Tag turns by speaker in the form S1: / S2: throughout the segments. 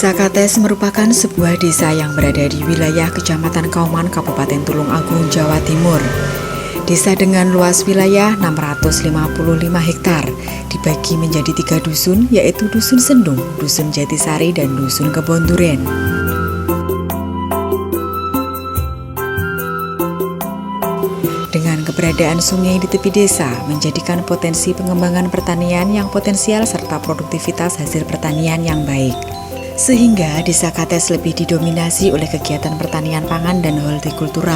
S1: Desa Kates merupakan sebuah desa yang berada di wilayah Kecamatan Kauman, Kabupaten Tulungagung, Jawa Timur. Desa dengan luas wilayah 655 hektar dibagi menjadi 3 dusun, yaitu Dusun Sendung, Dusun Jatisari, dan Dusun Kebon Duren. Dengan keberadaan sungai di tepi desa menjadikan potensi pengembangan pertanian yang potensial serta produktivitas hasil pertanian yang baik. Sehingga Desa Kates lebih didominasi oleh kegiatan pertanian pangan dan hortikultura.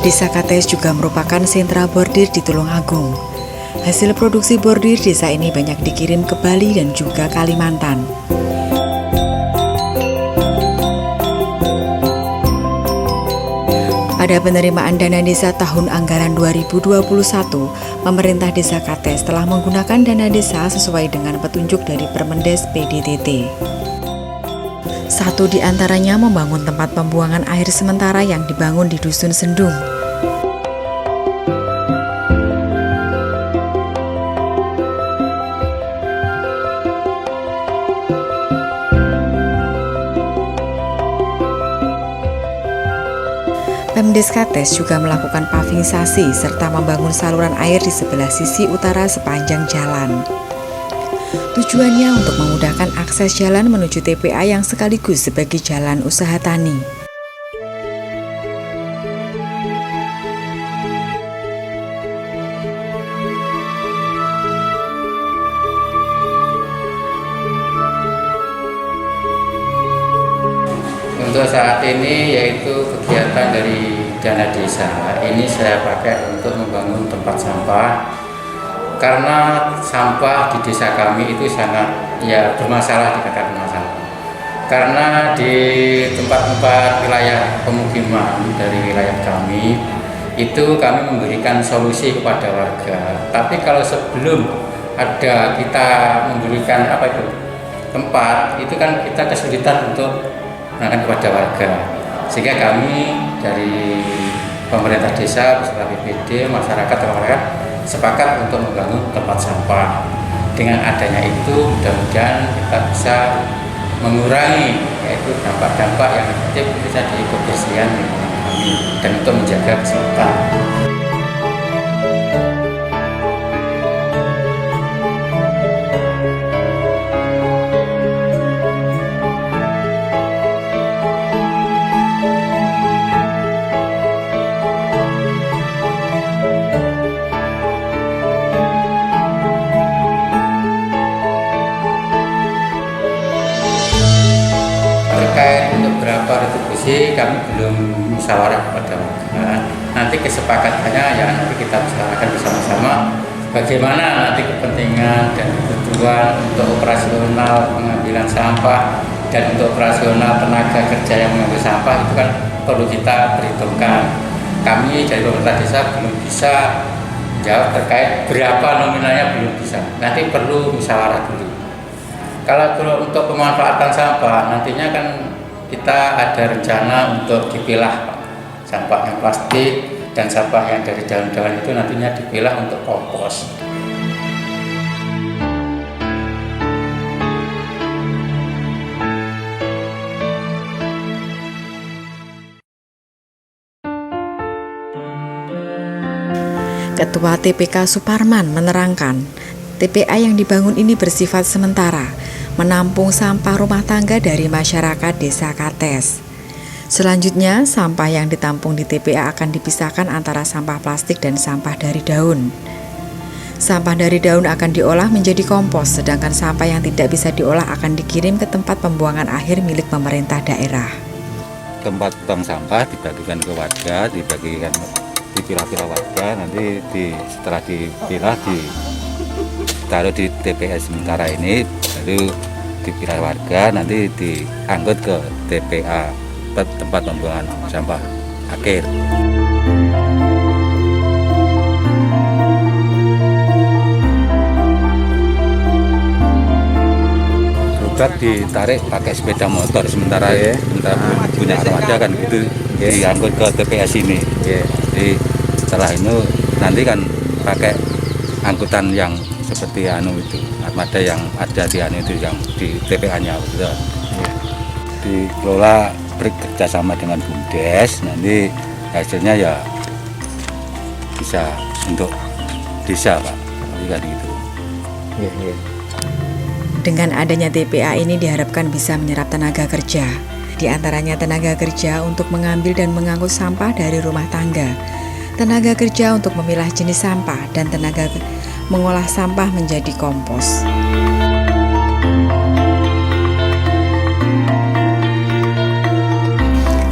S1: Desa Kates juga merupakan sentra bordir di Tulungagung. Hasil produksi bordir desa ini banyak dikirim ke Bali dan juga Kalimantan. Pada penerimaan dana desa tahun anggaran 2021, pemerintah Desa Kates telah menggunakan dana desa sesuai dengan petunjuk dari Permendes PDTT. Satu di antaranya membangun tempat pembuangan air sementara yang dibangun di Dusun Sendung. Pemdes Kates juga melakukan pavingsasi serta membangun saluran air di sebelah sisi utara sepanjang jalan. Tujuannya untuk memudahkan akses jalan menuju TPA yang sekaligus sebagai jalan usaha tani.
S2: Untuk saat ini yaitu kegiatan dari dana desa ini saya pakai untuk membangun tempat sampah, karena sampah di desa kami itu sangat bermasalah, dikatakan masalah. Karena di tempat-tempat wilayah pemukiman dari wilayah kami itu kami memberikan solusi kepada warga. Tapi kalau sebelum ada kita memberikan tempat, itu kan kita kesulitan untuk menerangkan kepada warga, sehingga kami dari pemerintah desa beserta BPD, masyarakat sepakat untuk membangun tempat sampah. Dengan adanya itu mudah-mudahan kita bisa mengurangi yaitu dampak-dampak yang negatif bisa di kebersihan lingkungan kami dan untuk menjaga kesehatan. Terkait untuk berapa retribusi kami belum musyawarah kepada warga. Nanti kesepakatannya nanti kita bicarakan bersama-sama bagaimana nanti kepentingan dan kebutuhan untuk operasional pengambilan sampah dan untuk operasional tenaga kerja yang mengambil sampah itu kan perlu kita perhitungkan. Kami dari pemerintah desa belum bisa jawab terkait berapa nominalnya, belum bisa. Nanti perlu musyawarah dulu. Kalau untuk pemanfaatan sampah, nantinya kan kita ada rencana untuk dipilah sampah yang plastik dan sampah yang dari daun-daun itu nantinya dipilah untuk kompos.
S1: Ketua TPK Suparman menerangkan, TPA yang dibangun ini bersifat sementara, menampung sampah rumah tangga dari masyarakat Desa Kates. Selanjutnya, sampah yang ditampung di TPA akan dipisahkan antara sampah plastik dan sampah dari daun. Sampah dari daun akan diolah menjadi kompos, sedangkan sampah yang tidak bisa diolah akan dikirim ke tempat pembuangan akhir milik pemerintah daerah.
S3: Tempat buang sampah dibagikan ke warga, dipilah-pilah warga, nanti setelah dipilah ditaruh di TPS sementara ini, lalu dipilah warga, nanti diangkut ke TPA, tempat pembuangan sampah akhir. berobat ditarik pakai sepeda motor sementara punya armada kan gitu diangkut ke TPS ini. Jadi setelah itu nanti kan pakai angkutan yang seperti itu armada yang ada di itu yang di TPA-nya gitu. Dikelola bekerja sama dengan BUMDes, nanti hasilnya ya bisa untuk desa Pak, kan gitu.
S1: Dengan adanya TPA ini diharapkan bisa menyerap tenaga kerja. Di antaranya tenaga kerja untuk mengambil dan mengangkut sampah dari rumah tangga, tenaga kerja untuk memilah jenis sampah, dan tenaga mengolah sampah menjadi kompos.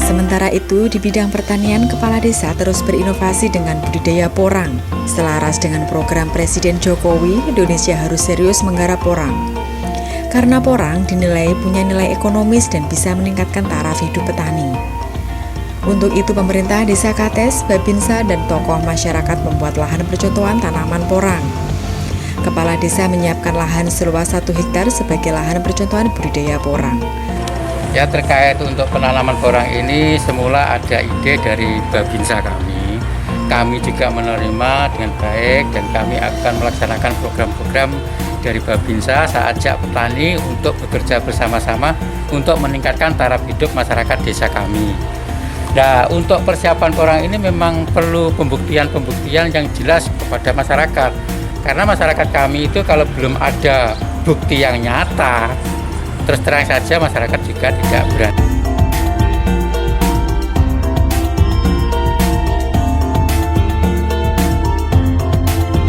S1: Sementara itu, di bidang pertanian, Kepala Desa terus berinovasi dengan budidaya porang. Selaras dengan program Presiden Jokowi, Indonesia harus serius menggarap porang. Karena porang dinilai punya nilai ekonomis dan bisa meningkatkan taraf hidup petani. Untuk itu, pemerintah Desa Kates, Babinsa, dan tokoh masyarakat membuat lahan percontohan tanaman porang. Kepala Desa menyiapkan lahan seluas 1 hektar sebagai lahan percontohan budidaya porang.
S2: Ya, terkait untuk penanaman porang ini semula ada ide dari Babinsa kami. Kami juga menerima dengan baik dan kami akan melaksanakan program-program dari Babinsa. Saya ajak petani untuk bekerja bersama-sama untuk meningkatkan taraf hidup masyarakat desa kami. Nah, untuk persiapan porang ini memang perlu pembuktian-pembuktian yang jelas kepada masyarakat. Karena masyarakat kami itu kalau belum ada bukti yang nyata, terus terang saja masyarakat juga tidak berani.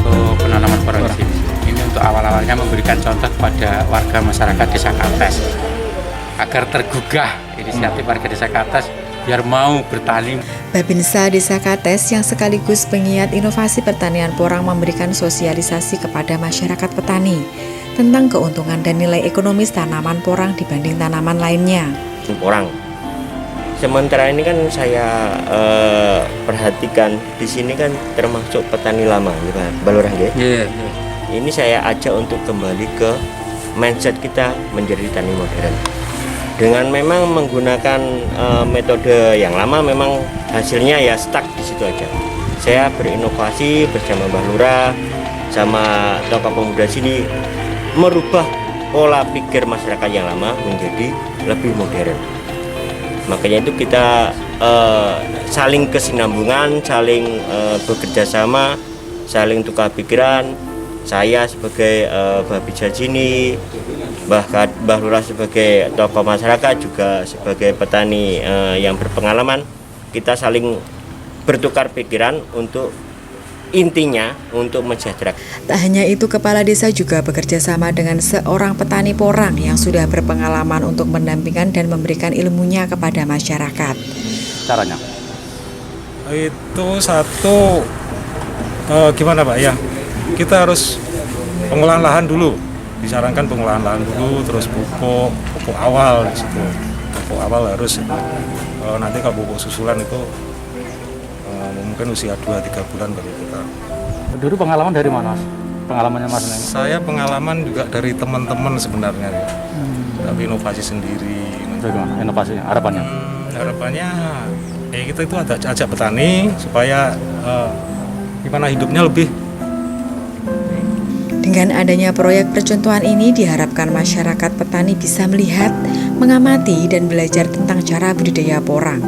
S2: Untuk penanaman porang di sini, ini untuk awal-awalnya memberikan contoh kepada warga masyarakat Desa Kates agar tergugah inisiatif warga Desa Kates biar mau bertani.
S1: Babinsa Desa Kates yang sekaligus penggiat inovasi pertanian porang memberikan sosialisasi kepada masyarakat petani tentang keuntungan dan nilai ekonomis tanaman porang dibanding tanaman lainnya.
S4: Porang. Sementara ini kan saya perhatikan di sini kan termasuk petani lama, gitu kan, Balurah ya. Ini saya ajak untuk kembali ke mindset kita menjadi tani modern. Dengan memang menggunakan metode yang lama, memang hasilnya ya stuck di situ aja. Saya berinovasi bersama Mbah Lurah sama tokoh pemuda sini, merubah pola pikir masyarakat yang lama menjadi lebih modern. Makanya itu kita saling kesinambungan, saling bekerja sama, saling tukar pikiran. Saya sebagai Babinsa sini, Mbah Lurah sebagai tokoh masyarakat, juga sebagai petani yang berpengalaman, kita saling bertukar pikiran untuk intinya untuk mensejahterakan.
S1: Tak hanya itu, Kepala Desa juga bekerja sama dengan seorang petani porang yang sudah berpengalaman untuk mendampingkan dan memberikan ilmunya kepada masyarakat.
S3: Caranya?
S5: Itu satu, gimana Pak ya? Kita harus pengolahan lahan dulu. Disarankan pengolahan lahan dulu, terus pupuk awal di situ. Pupuk awal harus. Nanti kalau pupuk susulan itu mungkin usia 2-3 bulan baru kita.
S3: Dulu pengalaman dari mana? Pengalamannya Mas Neng?
S5: Saya pengalaman juga dari teman-teman sebenarnya ya. Tapi inovasi sendiri.
S3: Bagaimana inovasinya? Harapannya?
S5: Harapannya kita itu ajak petani supaya gimana hidupnya lebih.
S1: Dengan adanya proyek percontohan ini diharapkan masyarakat petani bisa melihat, mengamati, dan belajar tentang cara budidaya porang.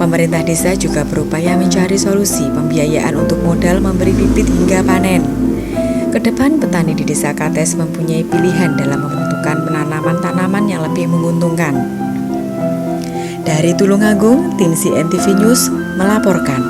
S1: Pemerintah desa juga berupaya mencari solusi pembiayaan untuk modal memberi bibit hingga panen. Kedepan petani di Desa Kates mempunyai pilihan dalam menentukan penanaman tanaman yang lebih menguntungkan. Dari Tulungagung, tim CNTV News melaporkan.